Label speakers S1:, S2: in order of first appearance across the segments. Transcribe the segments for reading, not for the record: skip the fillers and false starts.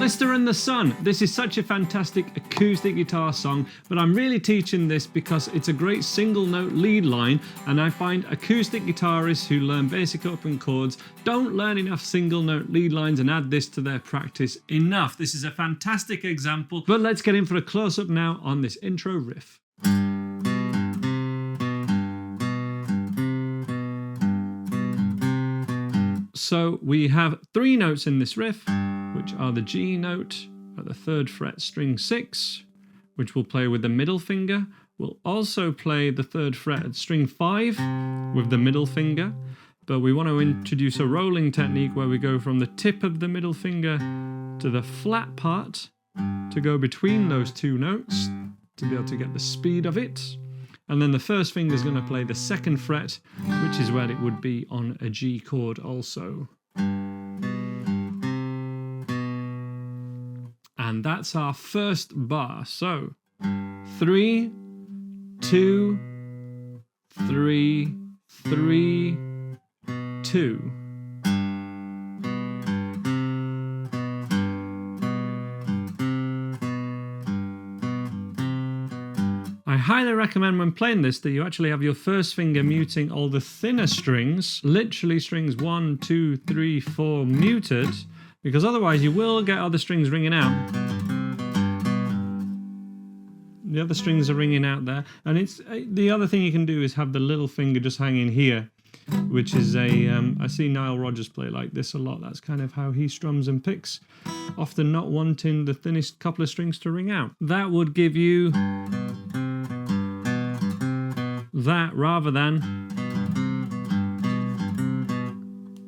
S1: Blister in the Sun. This is such a fantastic acoustic guitar song, but I'm really teaching this because it's a great single note lead line, and I find acoustic guitarists who learn basic open chords don't learn enough single note lead lines and add this to their practice enough. This is a fantastic example, but let's get in for a close-up now on this intro riff. So we have 3 notes in this riff, which are the G note at the 3rd fret string 6, which we'll play with the middle finger. We'll also play the 3rd fret at string 5 with the middle finger, but we want to introduce a rolling technique where we go from the tip of the middle finger to the flat part to go between those 2 notes to be able to get the speed of it. And then the first finger is going to play the 2nd fret, which is where it would be on a G chord also. And that's our first bar. So 3, 2, 3, 3, 2. I highly recommend when playing this that you actually have your first finger muting all the thinner strings, literally strings 1, 2, 3, 4 muted, because otherwise you will get other strings ringing out. The other strings are ringing out there, and it's the other thing you can do is have the little finger just hanging here, which is I see Nile Rodgers play like this a lot. That's kind of how he strums and picks, often not wanting the thinnest couple of strings to ring out. That would give you that rather than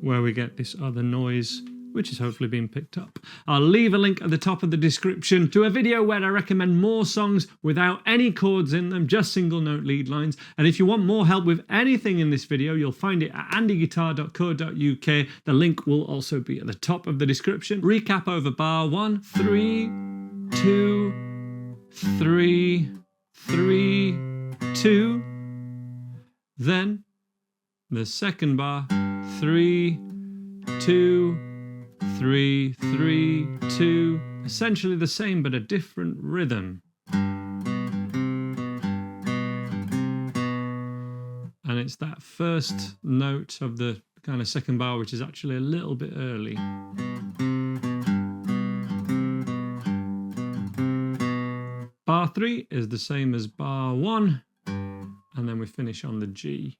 S1: where we get this other noise, which is hopefully being picked up. I'll leave a link at the top of the description to a video where I recommend more songs without any chords in them, just single note lead lines. And if you want more help with anything in this video, you'll find it at andyguitar.co.uk. The link will also be at the top of the description. Recap over bar 1, 3, 2, 3, 3, 2. Then the second bar, 3, 2, 3, 3, 2. Essentially the same but a different rhythm. And it's that first note of the kind of second bar which is actually a little bit early. Bar 3 is the same as bar 1. And then we finish on the G.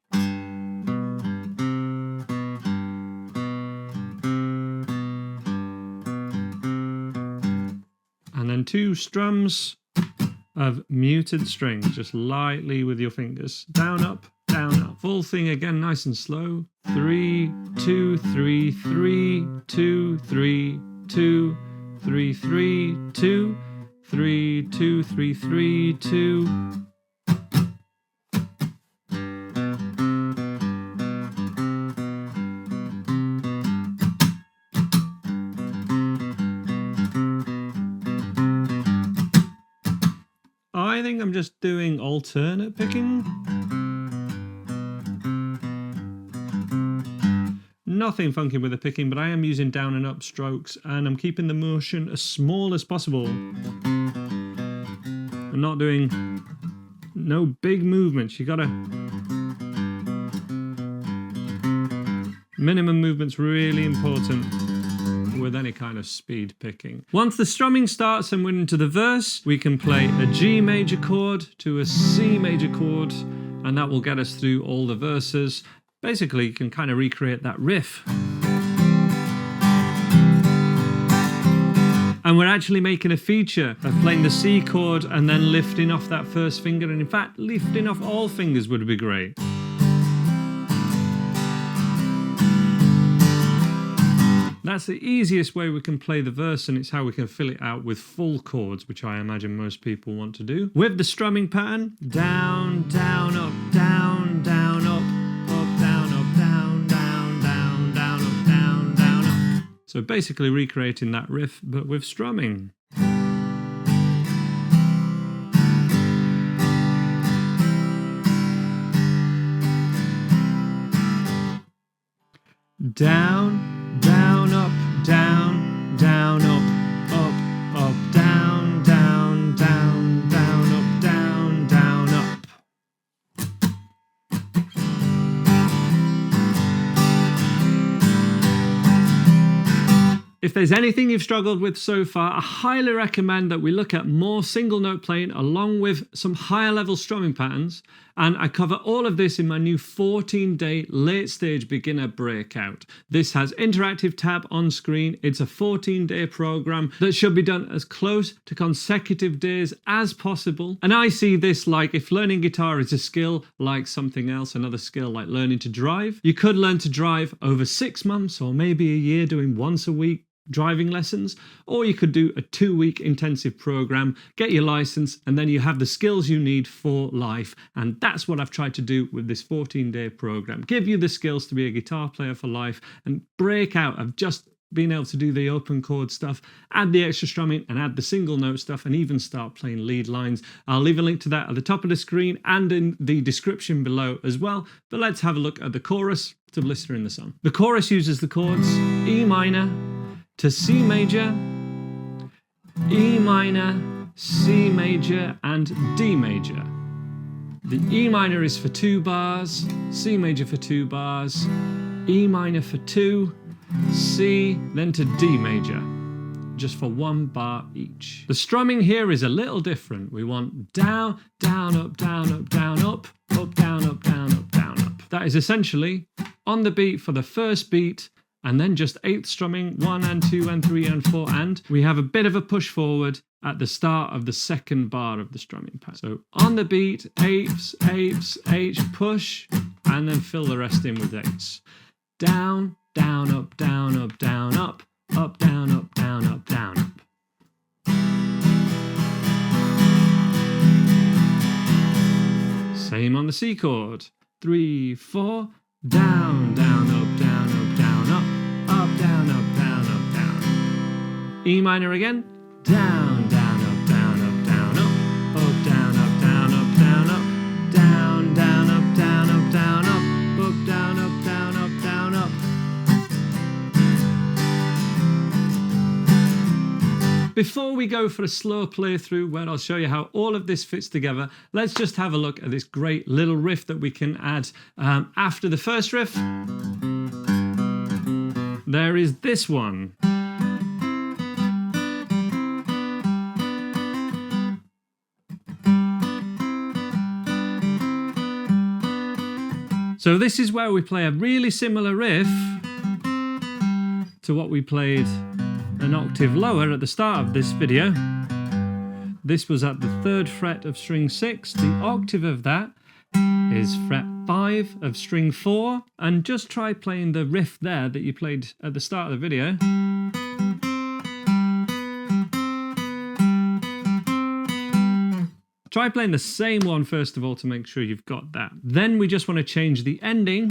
S1: And then 2 strums of muted strings, just lightly with your fingers. Down, up, down, up. Full thing again, nice and slow. 3, 2, 3, 3, 2, 3, 2, 3, 3, 2, 3, 2, 3, 3, 2. I think I'm just doing alternate picking. Nothing funky with the picking, but I am using down and up strokes, and I'm keeping the motion as small as possible. I'm not doing no big movements. You gotta... Minimum movement's really important with any kind of speed picking. Once the strumming starts and we're into the verse, we can play a G major chord to a C major chord, and that will get us through all the verses. Basically, you can kind of recreate that riff. And we're actually making a feature of playing the C chord and then lifting off that first finger, and in fact, lifting off all fingers would be great. That's the easiest way we can play the verse, and it's how we can fill it out with full chords, which I imagine most people want to do. With the strumming pattern, down, down, up, down, down, up, down, up, down, down, down, down, up, down, down, up. So basically recreating that riff, but with strumming. Down, down, up, down, down, up, if there's anything you've struggled with so far, I highly recommend that we look at more single note playing along with some higher level strumming patterns. And I cover all of this in my new 14-day late stage beginner breakout. This has interactive tab on screen. It's a 14-day program that should be done as close to consecutive days as possible. And I see this like if learning guitar is a skill like something else, another skill like learning to drive, you could learn to drive over 6 months or maybe a year doing once a week driving lessons, or you could do a 2-week intensive program, get your license, and then you have the skills you need for life. And that's what I've tried to do with this 14-day program. Give you the skills to be a guitar player for life and break out of just being able to do the open chord stuff, add the extra strumming and add the single note stuff, and even start playing lead lines. I'll leave a link to that at the top of the screen and in the description below as well. But let's have a look at the chorus to Blister in the Sun. The chorus uses the chords E minor to C major, E minor, C major, and D major. The E minor is for 2 bars, C major for 2 bars, E minor for 2, C, then to D major, just for 1 bar each. The strumming here is a little different. We want down, down, up, down, up, down, up, up, down, up, down, up, down, up. That is essentially on the beat for the first beat, and then just 8th strumming, 1 and 2 and 3 and 4, and we have a bit of a push forward at the start of the 2nd bar of the strumming pattern. So on the beat, 8ths, 8ths, H, push, and then fill the rest in with 8ths. Down, down, up, down, up, down, up, up, down, up, down, up, down, up. Same on the C chord. 3, 4, down, down, up, down, up, down, up, down, up, down, up, down. E minor again. Down, down, up, down, up, down, up, down, up, down, up, down, up, down, down, up, down, up, down, up, down, up, down, up, down, up. Before we go for a slow playthrough where I'll show you how all of this fits together, let's just have a look at this great little riff that we can add after the first riff. There is this one. So this is where we play a really similar riff to what we played an octave lower at the start of this video. This was at the 3rd fret of string 6. The octave of that is fret 5 of string 4. And just try playing the riff there that you played at the start of the video. Try playing the same one first of all to make sure you've got that. Then we just want to change the ending.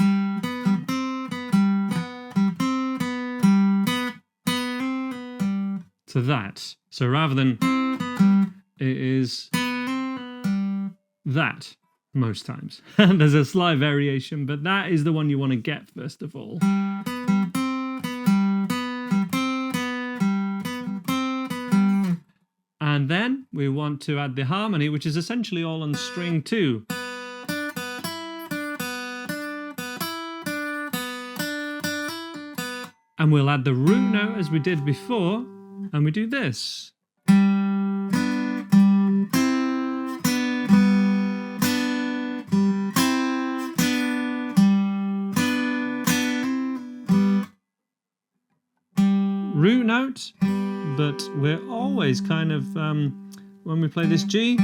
S1: To that. So rather than it is that most times. There's a slight variation, but that is the one you want to get first of all. And then we want to add the harmony, which is essentially all on string 2. And we'll add the root note as we did before. And we do this. Root note, but we're always kind of, when we play this G,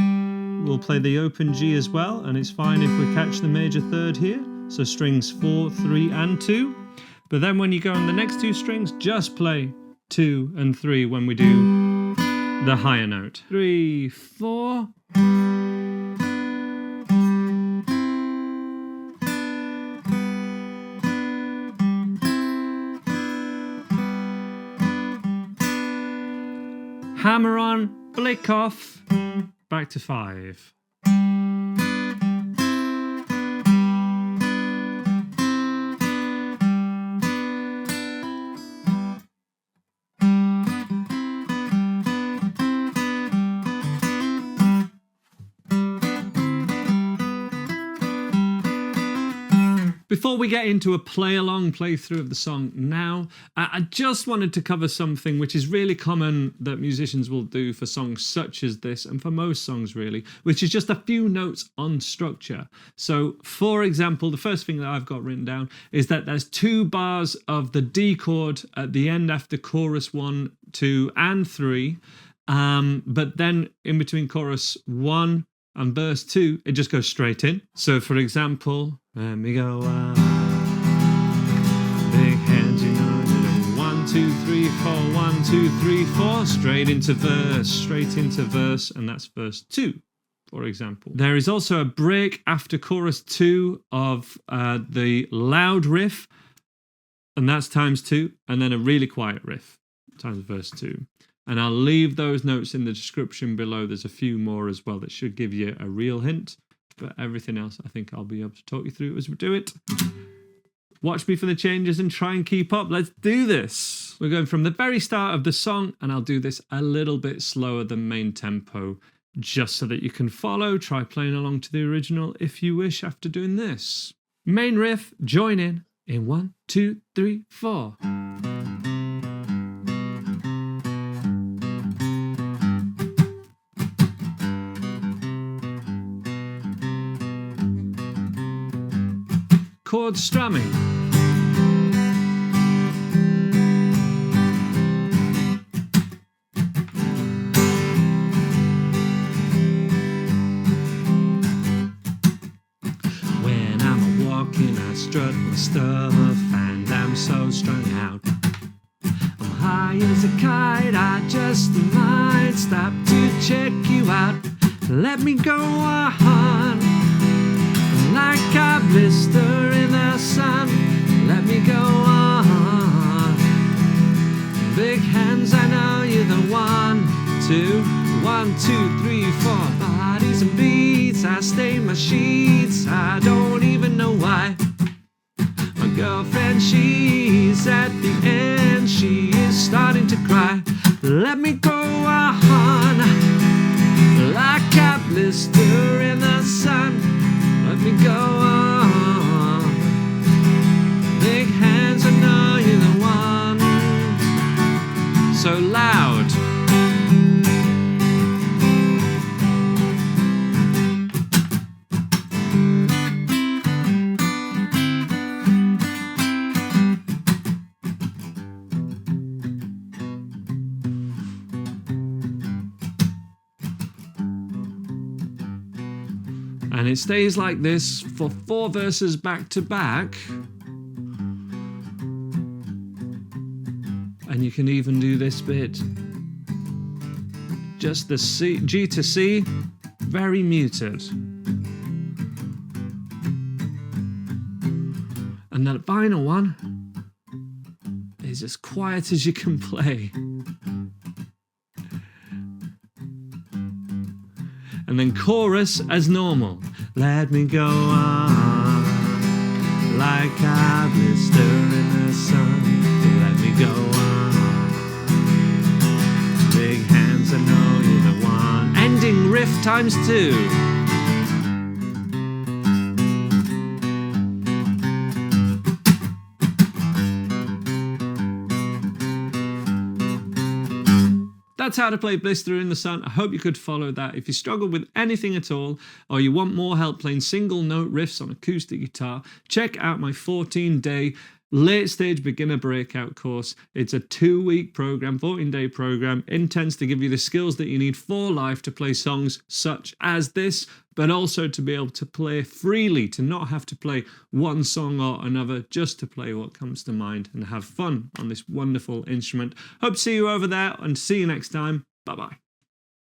S1: we'll play the open G as well, and it's fine if we catch the major 3rd here, so strings 4, 3, and 2. But then when you go on the next 2 strings, just play 2 and 3 when we do the higher note. 3, 4. Hammer on, flick off, back to 5. Before we get into a play-along playthrough of the song now, I just wanted to cover something which is really common that musicians will do for songs such as this, and for most songs really, which is just a few notes on structure. So, for example, the first thing that I've got written down is that there's 2 bars of the D chord at the end after chorus 1, 2, and 3, but then in between chorus 1 and verse 2, it just goes straight in. So, for example, let me go out. Big hands, you know, 1, 2, 3, 4, 1, 2, 3, 4, straight into verse, and that's verse 2, for example. There is also a break after chorus 2 of the loud riff, and that's times 2, and then a really quiet riff, times verse 2. And I'll leave those notes in the description below. There's a few more as well that should give you a real hint. But everything else, I think I'll be able to talk you through as we do it. Watch me for the changes and try and keep up. Let's do this. We're going from the very start of the song, and I'll do this a little bit slower than main tempo, just so that you can follow. Try playing along to the original if you wish after doing this. Main riff, join in 1, 2, 3, 4. Chord strumming. When I'm walking, I strut my stuff, and I'm so strung out. I'm high as a kite, I just might stop to check you out. Let me go on. Like a blister in the sun, let me go on. Big hands, I know you're the 1, 2, 1, 2, 3, 4. Bodies and beats, I stain my sheets. I don't even know why. My girlfriend, she's at the end. She is starting to cry. Let me go on. Like a blister in the sun, let me go on. Big hands, I know you're the one. So loud. And it stays like this for 4 verses back to back. And you can even do this bit. Just the C, G to C, very muted. And the final one is as quiet as you can play. And then chorus as normal. Let me go on, like a blister in the sun. Let me go on. Big hands, I know you're the one. Ending riff times 2. That's how to play Blister in the Sun. I hope you could follow that. If you struggle with anything at all, or you want more help playing single note riffs on acoustic guitar, check out my 14-day late stage beginner breakout course. It's a 2-week program, 14-day program, intends to give you the skills that you need for life to play songs such as this, but also to be able to play freely, to not have to play one song or another, just to play what comes to mind and have fun on this wonderful instrument. Hope to see you over there and see you next time. Bye-bye.